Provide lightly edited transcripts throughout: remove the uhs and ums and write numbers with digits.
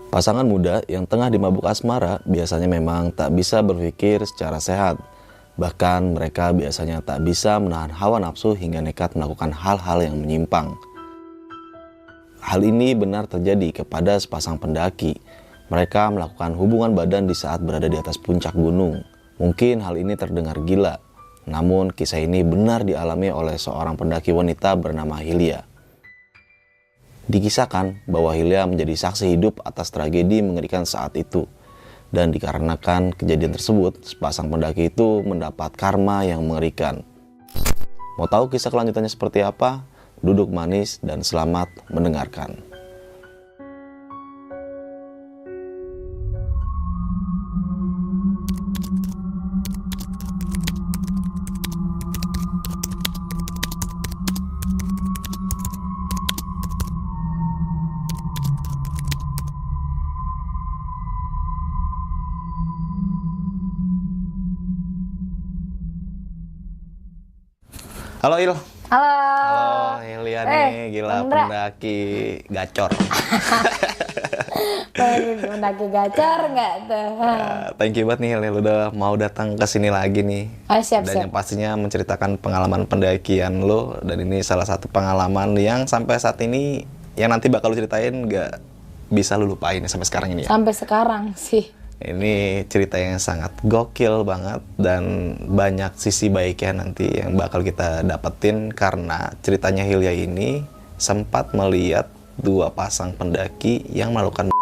Pasangan muda yang tengah dimabuk asmara biasanya memang tak bisa berpikir secara sehat. Bahkan mereka biasanya tak bisa menahan hawa nafsu hingga nekat melakukan hal-hal yang menyimpang. Hal ini benar terjadi kepada sepasang pendaki. Mereka melakukan hubungan badan di saat berada di atas puncak gunung. Mungkin hal ini terdengar gila, namun kisah ini benar dialami oleh seorang pendaki wanita bernama Hilya. Dikisahkan bahwa Hilya menjadi saksi hidup atas tragedi mengerikan saat itu. Dan dikarenakan kejadian tersebut, sepasang pendaki itu mendapat karma yang mengerikan. Mau tahu kisah kelanjutannya seperti apa? Duduk manis dan selamat mendengarkan. Halo Il. Halo. Halo Hilya nih, gila pendaki gacor. Pendaki gacor nggak tuh? Thank you banget nih Hilya, lu udah mau datang ke sini lagi nih. Oh, siap. Dan yang pastinya menceritakan pengalaman pendakian lo, dan ini salah satu pengalaman yang sampai saat ini yang nanti bakal lu ceritain nggak bisa lu lupain ya sampai sekarang ini ya. Sampai sekarang sih. Ini cerita yang sangat gokil banget dan banyak sisi baiknya nanti yang bakal kita dapetin karena ceritanya Hilya ini sempat melihat dua pasang pendaki yang melakukan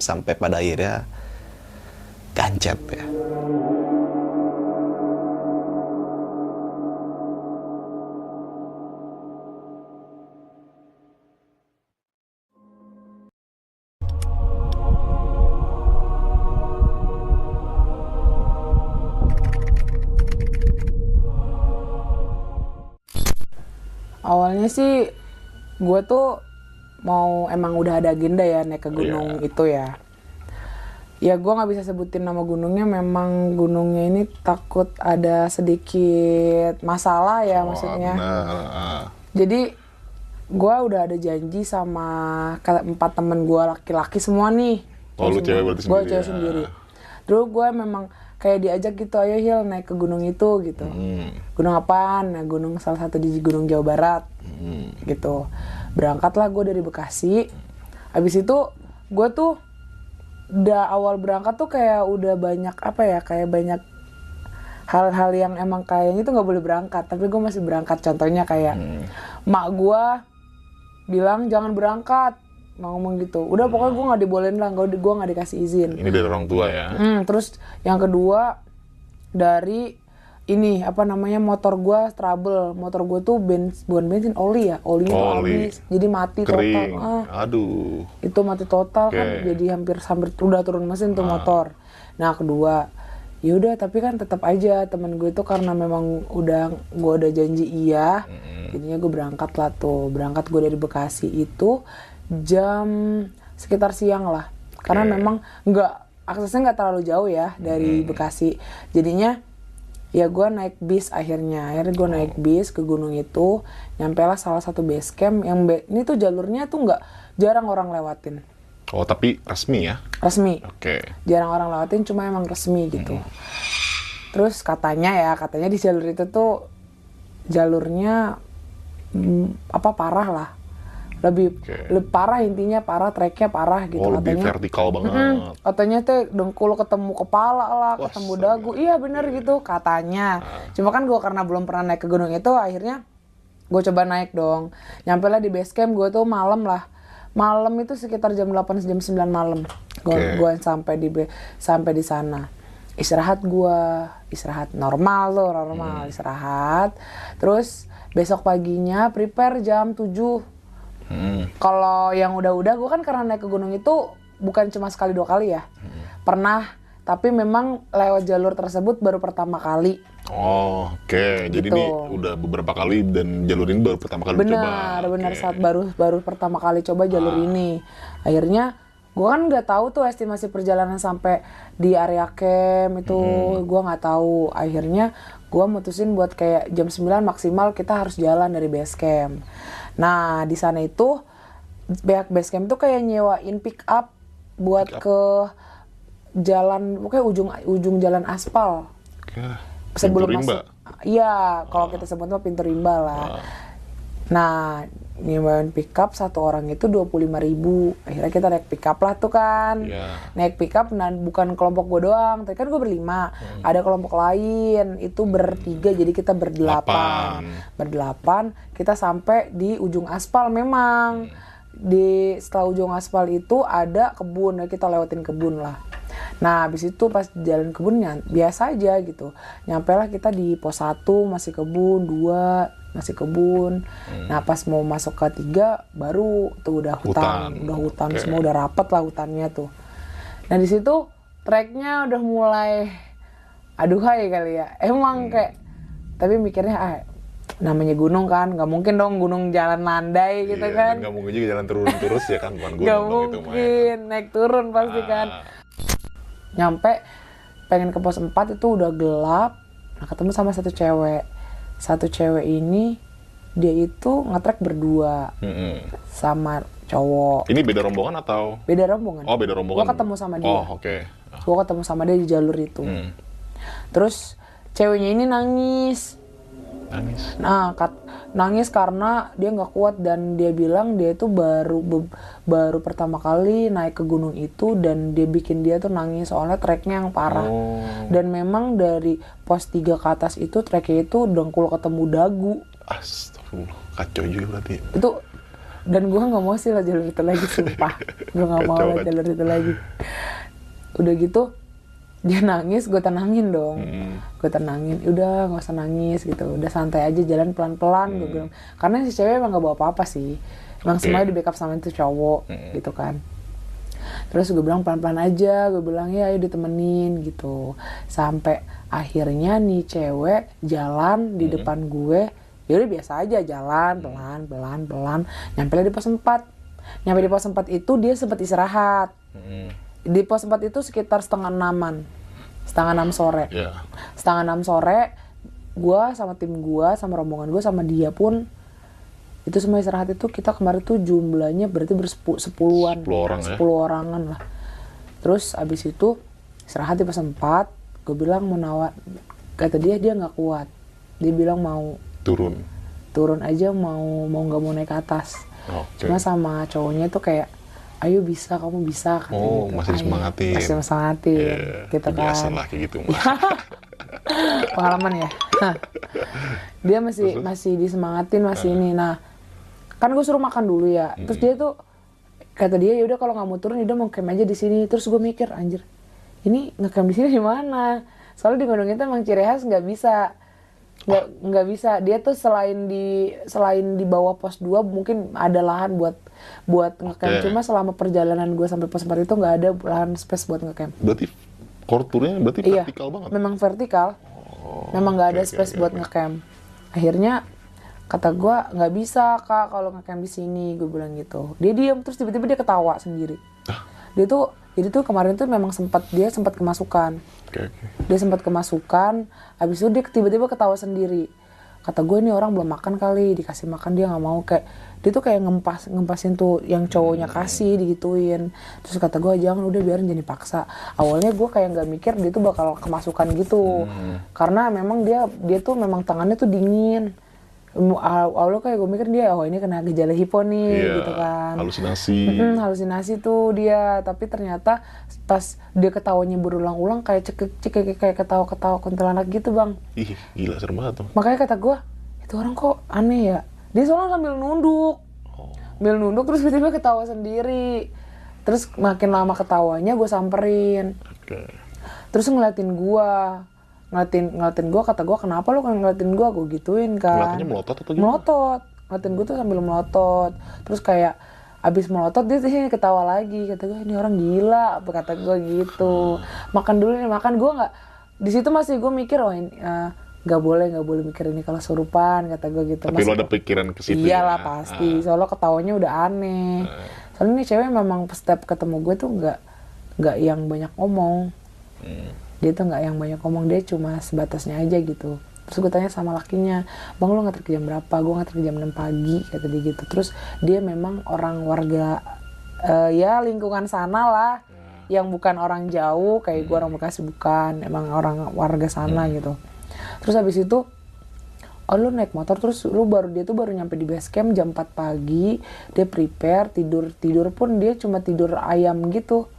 sampai pada akhirnya gancet ya. Awalnya sih gue tuh emang udah ada agenda ya naik ke gunung itu ya. Ya gue nggak bisa sebutin nama gunungnya, memang gunungnya ini takut ada sedikit masalah ya maksudnya. Jadi gue udah ada janji sama 4 temen gue laki-laki semua nih. Oh lu cewek berarti sendiri? Gue cewek sendiri. Dulu gue memang kayak diajak gitu, ayo Hil naik ke gunung itu gitu. Gunung apaan? Nah gunung salah satu di Gunung Jawa Barat gitu. Berangkatlah gue dari Bekasi. Abis itu gue tuh udah awal berangkat tuh kayak udah banyak kayak banyak hal-hal yang emang kayaknya tuh nggak boleh berangkat, tapi gue masih berangkat. Contohnya kayak mak gue bilang jangan berangkat, mau ngomong gitu. Udah pokoknya gue nggak dibolehin lah, gue nggak dikasih izin. Ini dari orang tua ya. Terus yang kedua dari ini motor gue trouble. Motor gue tuh bukan bensin, oli ya, olinya tuh habis, jadi mati kering. Total. Aduh. Itu mati total kan, jadi hampir udah turun mesin tuh motor. Nah kedua, yaudah tapi kan tetap aja temen gue itu karena memang gue udah janji iya, jadinya gue berangkat lah tuh. Berangkat gue dari Bekasi itu jam sekitar siang lah, karena memang aksesnya nggak terlalu jauh ya dari Bekasi. Jadinya ya gue naik bis akhirnya gue naik bis ke gunung itu, nyampe lah salah satu base camp yang ini tuh jalurnya tuh nggak jarang orang lewatin. Oh tapi resmi ya? Resmi. Oke. Jarang orang lewatin, cuma emang resmi gitu. Terus katanya di jalur itu tuh jalurnya parah lah. Lebih parah, intinya parah, treknya parah gitu. Oh lebih katanya, vertikal banget. Katanya tuh dengkul ketemu kepala lah, ketemu dagu. Iya bener gitu katanya. Cuma kan gue karena belum pernah naik ke gunung itu, akhirnya gue coba naik dong. Nyampe lah di base camp gue tuh malam lah. Malam itu sekitar jam 8 jam 9 malam. Gue sampai di sana. Istirahat normal istirahat. Terus besok paginya prepare jam 7. Kalau yang udah gue kan karena naik ke gunung itu bukan cuma sekali 2 kali ya. Pernah, tapi memang lewat jalur tersebut baru pertama kali. Oh oke. Jadi ini udah beberapa kali dan jalur ini baru pertama kali coba. Benar saat baru pertama kali coba jalur ini. Akhirnya gue kan nggak tahu tuh estimasi perjalanan sampai di area camp itu, gue nggak tahu. Akhirnya gue mutusin buat kayak jam 9 maksimal kita harus jalan dari base camp. Nah di sana itu pihak base camp tuh kayak nyewain pick up buat ke jalan, pokoknya ujung jalan aspal. Sebelum Pintu rimba. masuk, iya kalau kita sebut mah pintu rimba lah. Nah, nyewain pickup satu orang itu 25.000. Akhirnya kita naik pickup lah tuh kan. Naik pickup, nah bukan kelompok gue doang. Tadi kan gue berlima, ada kelompok lain itu bertiga, jadi kita berdelapan. Kita sampai di ujung aspal memang. Setelah ujung aspal itu ada kebun, kita lewatin kebun lah. Nah, habis itu pas jalan kebunnya biasa aja gitu. Nyampe lah kita di pos 1 masih kebun, 2 masih kebun. Nah, pas mau masuk ke 3 baru tuh udah hutan. Udah hutan semua, udah rapet lah hutannya tuh. Nah, di situ treknya udah mulai aduhai kali ya. Emang kayak, tapi mikirnya namanya gunung kan, nggak mungkin dong gunung jalan landai gitu kan. Nggak mungkin juga jalan turun terus ya kan, bukan gunung. Nggak mungkin, naik turun pasti kan. Nyampe pengen ke pos 4 itu udah gelap. Nah, ketemu sama satu cewek ini, dia itu ngetrek berdua sama cowok. Ini beda rombongan atau? Beda rombongan. Oh, beda rombongan. Gua ketemu sama dia. Oh, oke. Gua ketemu sama dia di jalur itu. Terus ceweknya ini nangis. Nah, nangis karena dia nggak kuat, dan dia bilang dia itu baru pertama kali naik ke gunung itu, dan dia bikin dia tuh nangis soalnya treknya yang parah. Dan memang dari pos 3 ke atas itu treknya itu dengkul ketemu dagu. Astagfirullah, kacau juga berarti. Itu, dan gue nggak mau sih lah jalur itu lagi, sumpah. Gue nggak mau lah jalur itu lagi. Udah gitu dia nangis, gue tenangin dong. Gue tenangin, udah nggak usah nangis gitu, udah santai aja, jalan pelan-pelan. Gue bilang, karena si cewek emang nggak bawa apa-apa sih, emang semuanya di backup sama itu cowok gitu kan. Terus gue bilang pelan-pelan aja, gue bilang ya ayo ditemenin gitu. Sampai akhirnya nih cewek jalan di depan gue, ya udah biasa aja jalan pelan-pelan. Nyampe di pos 4. Nyampe di pos 4 itu dia sempat istirahat. Di pos 4 itu sekitar setengah 6 sore. Setengah 6 sore, gue sama tim gue, sama rombongan gue, sama dia pun itu semua istirahat. Itu kita kemarin tuh jumlahnya berarti bersepuluhan, 10 orangan lah. Terus abis itu istirahat di pos 4, gue bilang mau kata dia nggak kuat. Dia bilang mau turun aja, mau nggak mau naik ke atas. Cuma sama cowoknya tuh kayak, ayo bisa, kamu bisa. Gitu. Masih disemangatin. Gitu kan. Biasa lah kayak gitu mah. Pengalaman ya. Dia masih disemangatin, masih ini. Nah, kan gue suruh makan dulu ya. Terus dia tuh kata dia, yaudah kalau nggak mau turun, yaudah mau camp aja di sini. Terus gue mikir, anjir, ini ngecamp di sini di mana? Soalnya di gunung itu emang ciri khas nggak bisa. Dia tuh selain di bawah pos 2 mungkin ada lahan buat ngecamp. Cuma selama perjalanan gue sampai pos 4 itu nggak ada lahan space buat ngecamp. Berarti konturnya vertikal banget. Memang vertikal. Memang nggak ada space buat ngecamp. Akhirnya kata gue, nggak bisa kak kalau ngecamp di sini, gue bilang gitu. Dia diam, terus tiba-tiba dia ketawa sendiri. Jadi tuh kemarin tuh memang dia sempat kemasukan. Dia sempat kemasukan, habis itu dia tiba-tiba ketawa sendiri. Kata gue, ini orang belum makan kali, dikasih makan dia nggak mau. Kayak dia tuh kayak ngempasin tuh yang cowoknya kasih, digituin. Terus kata gue, jangan, udah biarin, jangan dipaksa. Awalnya gue kayak nggak mikir dia tuh bakal kemasukan gitu, karena memang dia tuh memang tangannya tuh dingin. Awalnya kayak gue mikir dia, ini kena gejala hipo nih, gitu kan. Halusinasi tuh dia. Tapi ternyata pas dia ketawanya berulang-ulang kayak kayak ketawa kuntilanak gitu bang. Ih, gila, serem banget tuh. Makanya kata gue, itu orang kok aneh ya. Dia soalnya sambil nunduk, terus tiba-tiba ketawa sendiri. Terus makin lama ketawanya gue samperin. Terus ngeliatin gue, kata gue, kenapa lo kan ngeliatin gue gituin kan. Ngeliatinnya melotot atau gimana? Melotot, ngeliatin gue tuh sambil melotot. Terus kayak abis melotot dia tuh ketawa lagi. Kata gue, ini orang gila, apa kata gue gitu. Makan dulu nih, makan. Gue nggak, di situ masih gue mikir, nggak boleh mikir ini kalau surupan, kata gue gitu. Tapi lo ada pikiran ke situ? Iyalah pasti, soalnya ketawanya udah aneh. Soalnya nih cewek memang setiap ketemu gue tuh nggak yang banyak ngomong. Dia tuh nggak yang banyak ngomong, dia cuma sebatasnya aja gitu. Terus gue tanya sama lakinya, bang lo nganter ke jam berapa? Gue nganter ke jam 6 pagi, kata dia gitu. Terus dia memang warga ya lingkungan sana lah, yang bukan orang jauh kayak gue orang Bekasi, bukan emang orang warga sana gitu. Terus habis itu lu naik motor, terus dia tuh baru nyampe di base camp jam 4 pagi, dia prepare, tidur pun dia cuma tidur ayam gitu.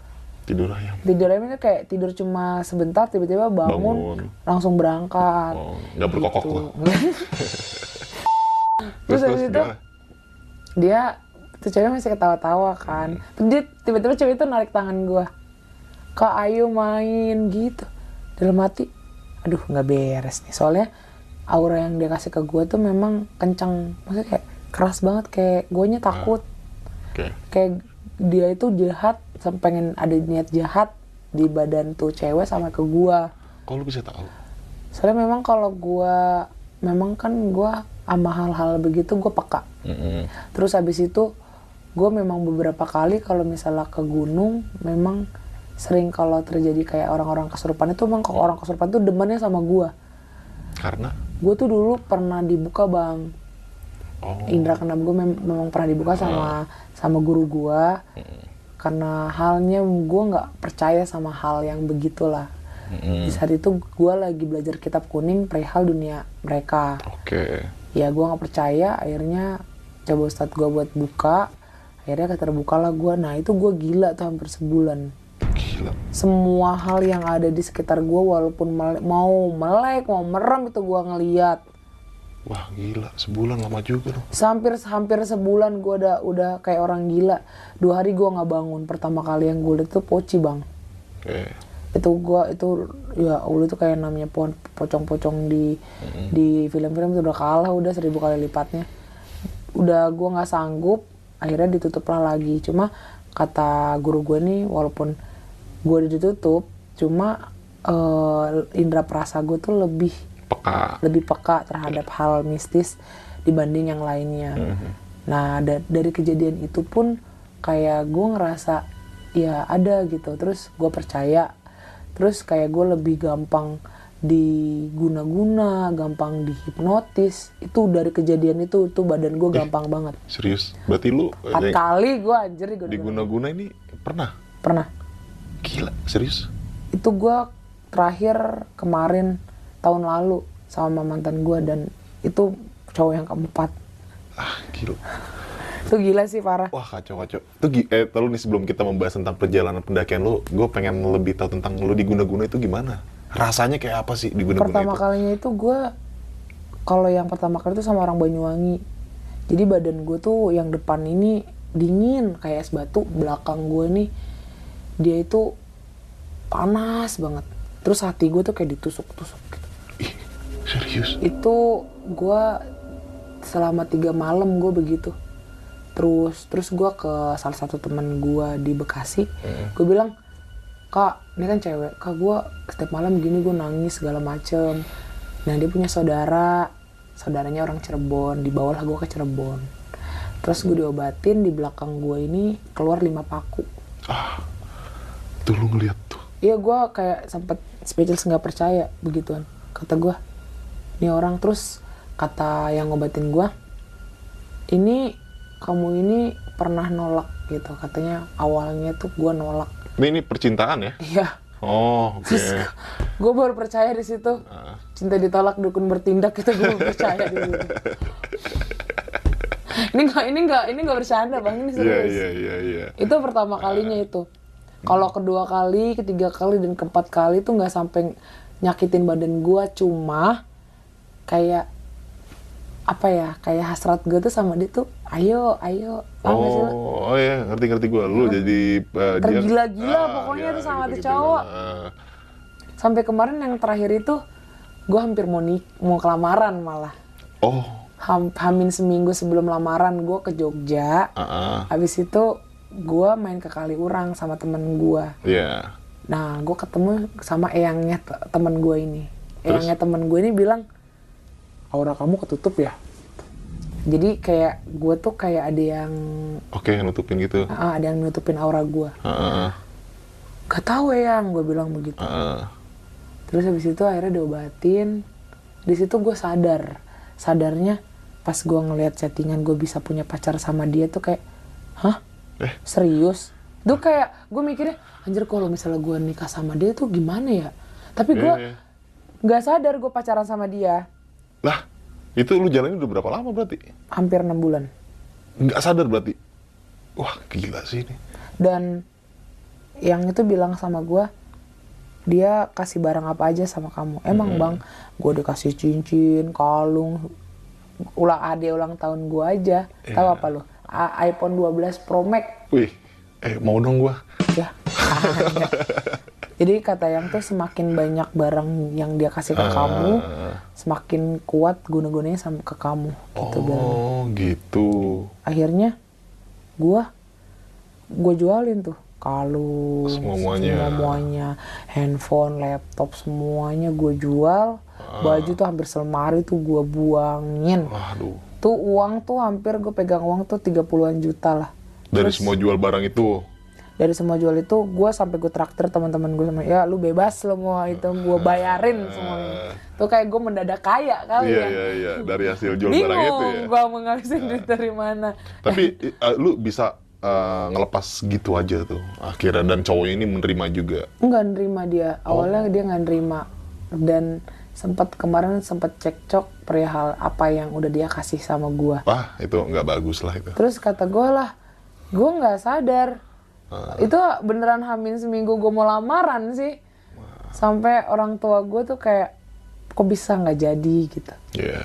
Tidur ayam Itu kayak tidur cuma sebentar, tiba-tiba bangun. Langsung berangkat. Nggak berkokok gitu. loh. Terus habis itu dia tuh cewek masih ketawa-tawa kan. Terus dia tiba-tiba cewek itu narik tangan gue, Kak ayo main gitu. Dalam hati, aduh nggak beres nih, soalnya aura yang dia kasih ke gue tuh memang kencang, maksudnya kayak keras banget, kayak guanya takut. Kayak dia itu jahat, pengen ada niat jahat di badan tuh cewek sama ke gue. Kok lu bisa tahu? Soalnya memang kalau gue, memang kan gue sama hal-hal begitu gue peka. Terus habis itu gue memang beberapa kali kalau misalnya ke gunung, memang sering kalau terjadi kayak orang-orang kesurupan itu, memang orang kesurupan tuh demennya sama gue. Karena? Gue tuh dulu pernah dibuka bang. Indra keenam gue memang pernah dibuka sama guru gue. Karena halnya gue nggak percaya sama hal yang begitulah. Di saat itu gue lagi belajar kitab kuning perihal dunia mereka. Ya gue nggak percaya, akhirnya coba ustadz gue buat buka, akhirnya keterbukalah gue. Nah itu gue gila tuh hampir sebulan. Semua hal yang ada di sekitar gue, walaupun mau melek mau merem, itu gue ngeliat. Wah gila, sebulan lama juga loh. Hampir sebulan gue udah kayak orang gila. 2 hari gue nggak bangun. Pertama kali yang gue lihat tuh poci bang. Itu ya Allah, itu kayak namanya pocong-pocong di film-film itu udah kalah, udah 1000 kali lipatnya. Udah gue nggak sanggup, akhirnya ditutup lah lagi. Cuma kata guru gue nih, walaupun gue udah ditutup, cuma indera perasa gue tuh lebih peka terhadap hal mistis dibanding yang lainnya. Nah dari kejadian itu pun kayak gue ngerasa ya ada gitu, terus gue percaya, terus kayak gue lebih gampang diguna-guna, gampang dihipnotis. Itu dari kejadian itu badan gue gampang banget. Serius? Berarti lu 4 kali gue anjir diguna-guna ini pernah? Gila, serius? Itu gue terakhir kemarin tahun lalu sama mantan gue, dan itu cowok yang keempat. Gila. Itu gila sih, parah. Wah kacau. Tuh lalu nih sebelum kita membahas tentang perjalanan pendakian lu, gue pengen lebih tahu tentang lu diguna-guna itu gimana? Rasanya kayak apa sih diguna-guna itu? Pertama kalinya itu gue, kalau yang pertama kali itu sama orang Banyuwangi. Jadi badan gue tuh yang depan ini dingin kayak es batu, belakang gue nih dia itu panas banget. Terus hati gue tuh kayak ditusuk-tusuk gitu. Ih, serius? Itu gue selama 3 malam gue begitu. Terus gue ke salah satu teman gue di Bekasi. Gue bilang, Kak, ini kan cewek, Kak gue setiap malam gini gue nangis segala macem. Nah dia punya saudaranya orang Cirebon, dibawalah gue ke Cirebon. Terus gue diobatin, di belakang gue ini keluar 5 paku. Tuh lu ngeliat tuh? Iya, gue kayak sempet speechless, nggak percaya begituan. Kata gue, ini orang. Terus kata yang ngobatin gue, ini kamu ini pernah nolak gitu. Katanya awalnya tuh gue nolak. Ini percintaan ya? Iya. Oh, oke. Terus gue baru percaya di situ. Cinta ditolak, dukun bertindak, itu gue baru percaya di situ. Ini nggak bercanda bang, ini serius. Iya. Itu pertama kalinya itu. Kalau kedua kali, ketiga kali, dan keempat kali tuh nggak sampai nyakitin badan gue, cuma kayak apa ya, kayak hasrat gue tuh sama dia tuh, ayo. Oh iya, ngerti gue. Lu jadi tergila-gila pokoknya tuh sama tuh cowok. Sampai kemarin yang terakhir itu, gue hampir mau kelamaran malah. Hamin seminggu sebelum lamaran gue ke Jogja. Habis itu gue main ke Kaliurang sama temen gue. Nah gue ketemu sama eyangnya temen gue ini. Eyangnya temen gue ini bilang, aura kamu ketutup ya. Jadi kayak gue tuh kayak ada yang nutupin gitu. Ada yang nutupin aura gue. Gak tahu eyang, gue bilang begitu. Terus habis itu akhirnya diobatin. Di situ gue sadarnya pas gue ngelihat settingan gue bisa punya pacar sama dia tuh kayak, hah? Serius. Itu kayak gue mikirnya, anjir kalau misalnya gue nikah sama dia tuh gimana ya? Tapi gue nggak sadar gue pacaran sama dia. Lah, itu lu jalanin udah berapa lama berarti? Hampir 6 bulan. Nggak sadar berarti? Wah, gila sih ini. Dan yang itu bilang sama gue, dia kasih barang apa aja sama kamu. Emang bang, gue dikasih cincin, kalung, ulang tahun gue aja. Tahu apa lu? iPhone 12 Pro Max. Wih, mau dong gua. Ya. Jadi kata yang tuh semakin banyak barang yang dia kasih ke kamu, semakin kuat guna-gunanya sama ke kamu. Gitu bilang. Oh, gitu. Akhirnya gue jualin tuh kalung, semuanya, handphone, laptop, semuanya gue jual. Baju tuh hampir selemari tuh gue buangin. Waduh. Tuh uang tuh hampir gue pegang uang tuh 30-an juta lah. Dari semua jual barang itu? Dari semua jual itu gue sampai gue traktir teman-teman gue sama, ya lu bebas semua itu gue bayarin semuanya. Tuh kayak gue mendadak kaya kali ya. Iya. Dari hasil jual Bingung barang itu ya. gue mau ngabisin duit dari mana. Tapi lu bisa ngelepas gitu aja tuh akhirnya, dan cowok ini menerima juga? Nggak nerima dia. Awalnya dia nggak nerima. Dan kemarin sempat cekcok perihal apa yang udah dia kasih sama gue. Wah, itu nggak bagus lah itu. Terus kata gue lah, gue nggak sadar. Itu beneran hamil seminggu gue mau lamaran sih. Sampai orang tua gue tuh kayak, kok bisa nggak jadi gitu. Iya.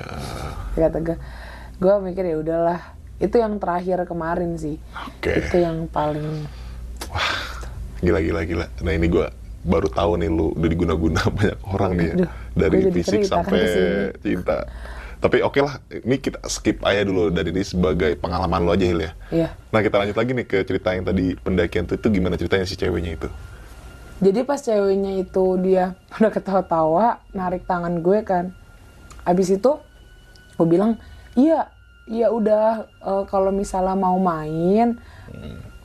Kata gue mikir ya udahlah. Itu yang terakhir kemarin sih. Oke. Itu yang paling. Wah, gila. Nah ini gue baru tahu nih lu udah diguna-guna banyak orang nih ya. Aduh, dari gue jadi fisik cerita kan sampai kesini. cinta. Tapi oke lah, ini kita skip aja dulu dari ini sebagai pengalaman lo aja, Hil ya. Iya. Nah kita lanjut lagi nih ke cerita yang tadi pendakian itu gimana ceritanya si ceweknya itu? Jadi pas ceweknya itu dia udah ketawa-tawa, narik tangan gue kan. Abis itu gue bilang, iya udah kalau misalnya mau main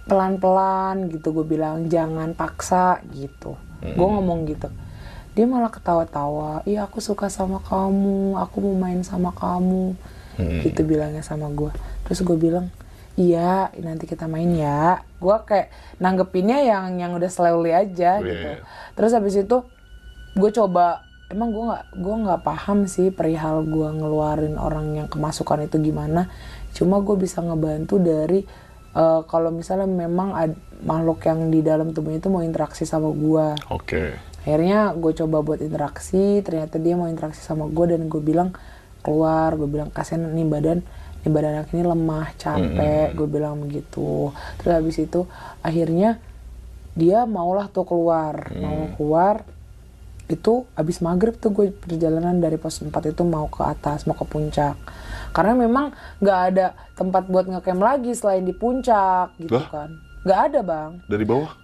pelan-pelan gitu, gue bilang jangan paksa gitu. Gue ngomong gitu. Dia malah ketawa-tawa, iya aku suka sama kamu, aku mau main sama kamu, gitu bilangnya sama gue. Terus gue bilang, iya nanti kita main ya. Gue kayak nanggepinnya yang udah slowly aja gitu. Terus habis itu gue coba, emang gue nggak paham sih perihal gue ngeluarin orang yang kemasukan itu gimana. Cuma gue bisa ngebantu dari kalau misalnya memang makhluk yang di dalam tubuhnya itu mau interaksi sama gue. Oke. Akhirnya gue coba buat interaksi, ternyata dia mau interaksi sama gue dan gue bilang keluar, gue bilang kasihan nih badan anak ini lemah, capek, gue bilang begitu. Terus habis itu akhirnya dia maulah tuh keluar, mau keluar. Itu abis maghrib tuh gue perjalanan dari pos 4 itu mau ke atas, mau ke puncak. Karena memang gak ada tempat buat ngecamp lagi selain di puncak gitu kan. Gak ada bang. Dari bawah?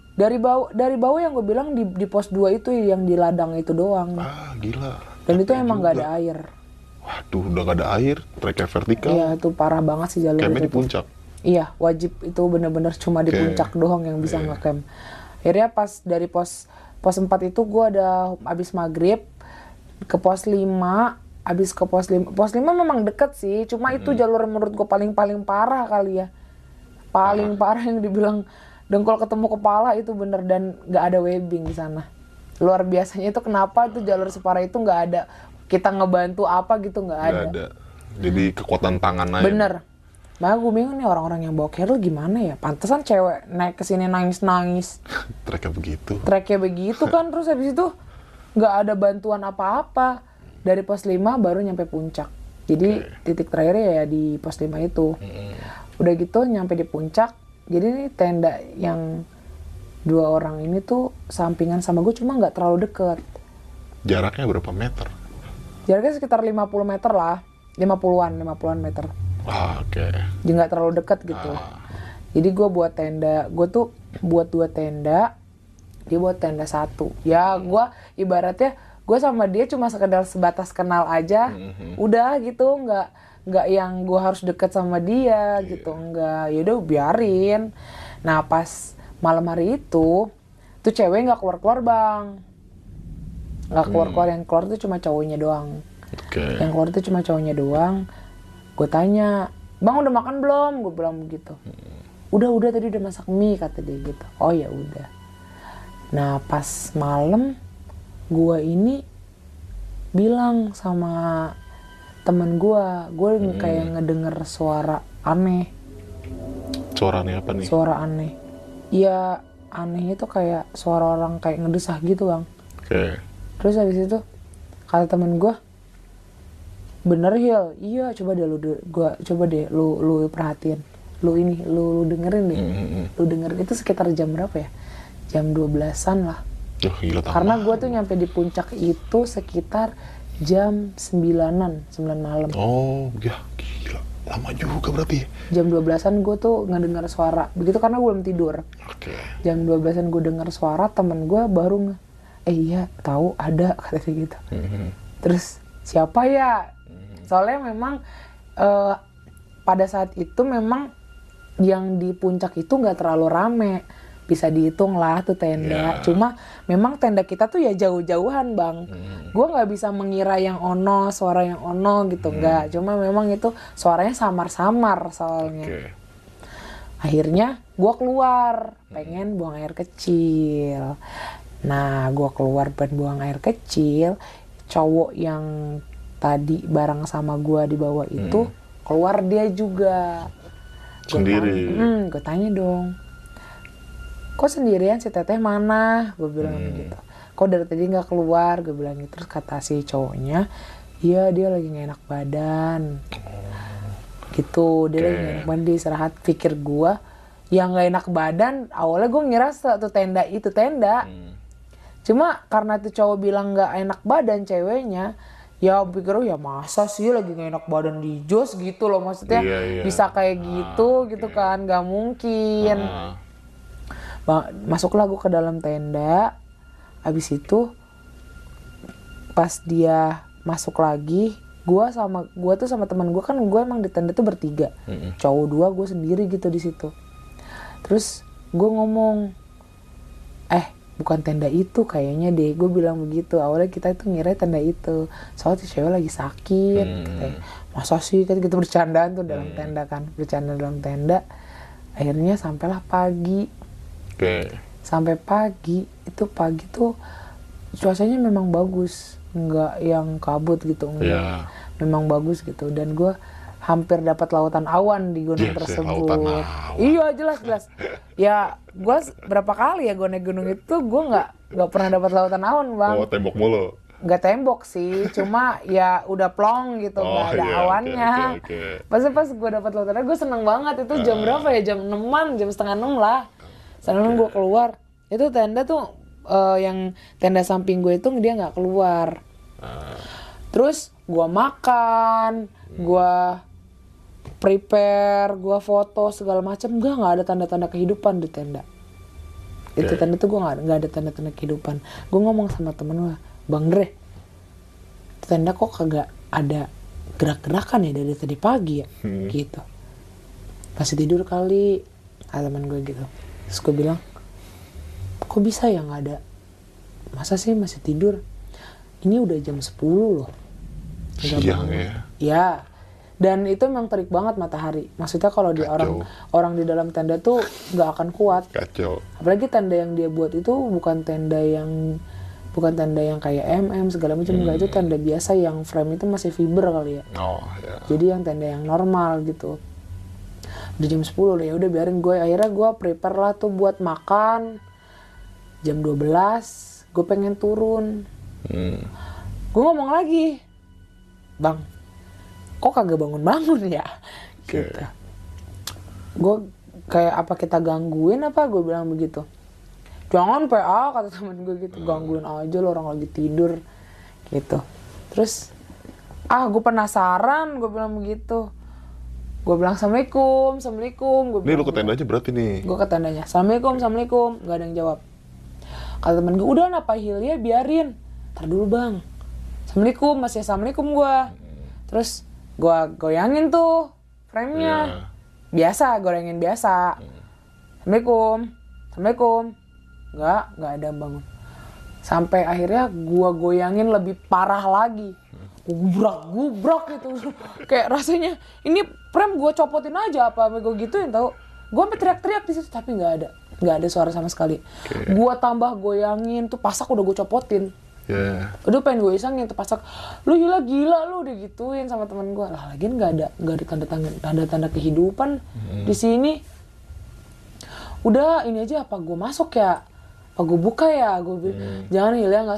Dari bawah yang gue bilang di pos 2 itu yang di ladang itu doang. Ah gila. Dan itu emang gak ada air. Waduh, udah gak ada air, treknya vertikal. Iya itu parah banget sih jalur Campnya itu. di puncak? Iya, wajib itu bener-bener cuma di puncak doang yang bisa ngecamp. Akhirnya pas dari pos 4 itu gue ada abis maghrib ke pos 5. Abis ke pos 5 memang deket sih, cuma itu jalur menurut gue paling parah kali ya. Paling parah yang dibilang dengkul ketemu kepala itu bener, dan gak ada webbing di sana. Luar biasanya itu kenapa itu jalur separah itu gak ada kita ngebantu apa gitu, gak ada. Jadi kekuatan tangan aja. Bener. Makanya gue bingung nih orang-orang yang bawa keril gimana ya. Pantesan cewek naik kesini nangis-nangis. Treknya begitu. Treknya begitu kan, terus habis itu gak ada bantuan apa-apa. Dari pos 5 baru nyampe puncak. Jadi titik terakhirnya ya di pos 5 itu. Udah gitu nyampe di puncak. Jadi nih tenda yang 2 orang ini tuh sampingan sama gue, cuma gak terlalu deket. Jaraknya berapa meter? Jaraknya sekitar 50 meter lah. 50-an meter. Oke. Jadi gak terlalu deket gitu. Jadi gue buat tenda. Gue tuh buat 2 tenda. Dia buat tenda 1. Ya gue ibaratnya gue sama dia cuma sekedar sebatas kenal aja. Udah gitu, nggak yang gue harus deket sama dia gitu, nggak. Yaudah biarin. Nah pas malam hari itu tuh cewek nggak keluar bang, nggak keluar. Yang keluar tuh cuma cowoknya doang. Yang keluar tuh cuma cowoknya doang. Gue tanya, bang udah makan belum? Gue bilang begitu. Udah tadi udah masak mie, kata dia gitu. Oh ya udah. Nah pas malam gue ini bilang sama temen gue kayak ngedenger suara aneh. Suaranya apa nih? Suara aneh. Ya anehnya tuh kayak suara orang kayak ngedesah gitu bang. Oke. Terus habis itu kata temen gue, bener Hil, iya coba deh lu perhatiin, lu dengerin deh, lu dengerin itu sekitar jam berapa ya? Jam 12-an lah. Gila, Karena gue tuh nyampe di puncak itu sekitar jam 9 malam. Oh ya gila, lama juga berarti. Jam 12-an gue tuh ngedengar suara begitu karena gue belum tidur. Oke. Jam 12-an gue dengar suara, temen gue baru iya tahu ada, kata dia gitu. Terus siapa ya? Soalnya memang pada saat itu memang yang di puncak itu nggak terlalu rame, bisa dihitung lah tuh tenda. Cuma memang tenda kita tuh ya jauh-jauhan bang. Gue nggak bisa mengira yang ono, suara yang ono gitu nggak. Cuma memang itu suaranya samar-samar soalnya. Akhirnya gue keluar, pengen buang air kecil. Nah gue keluar pengen buang air kecil, cowok yang tadi bareng sama gue di bawah itu keluar dia juga. Sendiri. Gue tanya dong, kok sendirian, si teteh mana? Gue bilang gitu. Kok dari tadi nggak keluar? Gue bilang gitu. Terus kata si cowoknya, iya dia lagi nggak enak badan. Gitu, dia lagi nggak enak badan, dia istirahat. Pikir gue, yang nggak enak badan, awalnya gue ngira satu tenda itu tenda. Cuma karena tuh cowok bilang nggak enak badan ceweknya, ya pikir ya masa sih lagi gak enak badan di jos gitu loh, maksudnya bisa kayak gitu kan, gak mungkin. Masuklah gue ke dalam tenda, abis itu pas dia masuk lagi, gue tuh sama teman gue, kan gue emang di tenda tuh bertiga, cowok 2, gue sendiri gitu di situ. Terus gue ngomong, bukan tenda itu kayaknya deh, gue bilang begitu. Awalnya kita itu ngira tenda itu, soalnya tuh cewek lagi sakit. Katanya, masa sih, kan kita bercandaan tuh dalam tenda kan, bercanda dalam tenda. Akhirnya sampailah pagi. Sampai pagi tuh cuacanya memang bagus, nggak yang kabut gitu, enggak. Memang bagus gitu, dan gue hampir dapat lautan awan di gunung tersebut. Iya jelas. Ya gue berapa kali ya gue naik gunung itu, gue nggak pernah dapat lautan awan bang. Oh, tembok mulu. Nggak tembok sih, cuma ya udah plong gitu, nggak ada awannya. Pas gue dapat lautan awan, gue seneng banget. Itu jam berapa ya? Jam 6-an, jam setengah 6 lah. Setengah 6 gue keluar. Itu tenda tuh yang tenda samping gue itu dia nggak keluar. Terus gue makan, gue prepare, gue foto segala macam, nggak ada tanda-tanda kehidupan di tenda. Itu tenda tuh gue nggak ada tanda-tanda kehidupan. Gue ngomong sama temen gue, Bang Dre, tenda kok kagak ada gerak-gerakan ya dari tadi pagi ya, gitu. Masih tidur kali, teman gue gitu. Terus gue bilang, kok bisa ya nggak ada? Masa sih masih tidur? Ini udah jam 10 loh. Siang ya? Ya. Dan itu memang terik banget matahari. Maksudnya kalau di orang di dalam tenda tuh nggak akan kuat. Kacau. Apalagi tenda yang dia buat itu bukan tenda yang kayak segala macam. Enggak, itu tenda biasa yang frame itu masih fiber kali ya. Jadi yang tenda yang normal gitu. Udah jam 10 lah, ya udah biarin gue. Akhirnya gue prepare lah tuh buat makan. Jam 12 gue pengen turun. Gue ngomong lagi, Bang, kok kagak bangun-bangun ya? Gitu. Gue kayak, apa kita gangguin apa? Gue bilang begitu. Jangan PA, kata temen gue gitu. Gangguin aja lo, orang lagi tidur. Gitu. Terus, gue penasaran, gue bilang begitu. Gue bilang, Assalamualaikum. Nih lu ke tenda aja berarti nih? Gue ke tendanya, Assalamualaikum. Gak ada yang jawab. Kata temen gue, udah napa Hilya biarin. Ntar dulu bang. Assalamualaikum, masih Assalamualaikum gue. Terus, gue goyangin tuh frame-nya. Biasa, goyangin biasa. Assalamualaikum. Nggak ada bangun. Sampai akhirnya gue goyangin lebih parah lagi. Gubrak gitu. Kayak rasanya, ini frame gue copotin aja apa gue gituin tau. Gue sampai teriak-teriak di situ tapi nggak ada suara sama sekali. Gue tambah goyangin tuh pasak udah gue copotin. Udah pengen gue isengin tuh pasak, lu gila lu udah gituin sama teman gue. Lah lagian nggak ada tanda-tanda kehidupan di sini. Udah ini aja apa gue masuk ya, apa gue buka ya, gue jangan Hilya nggak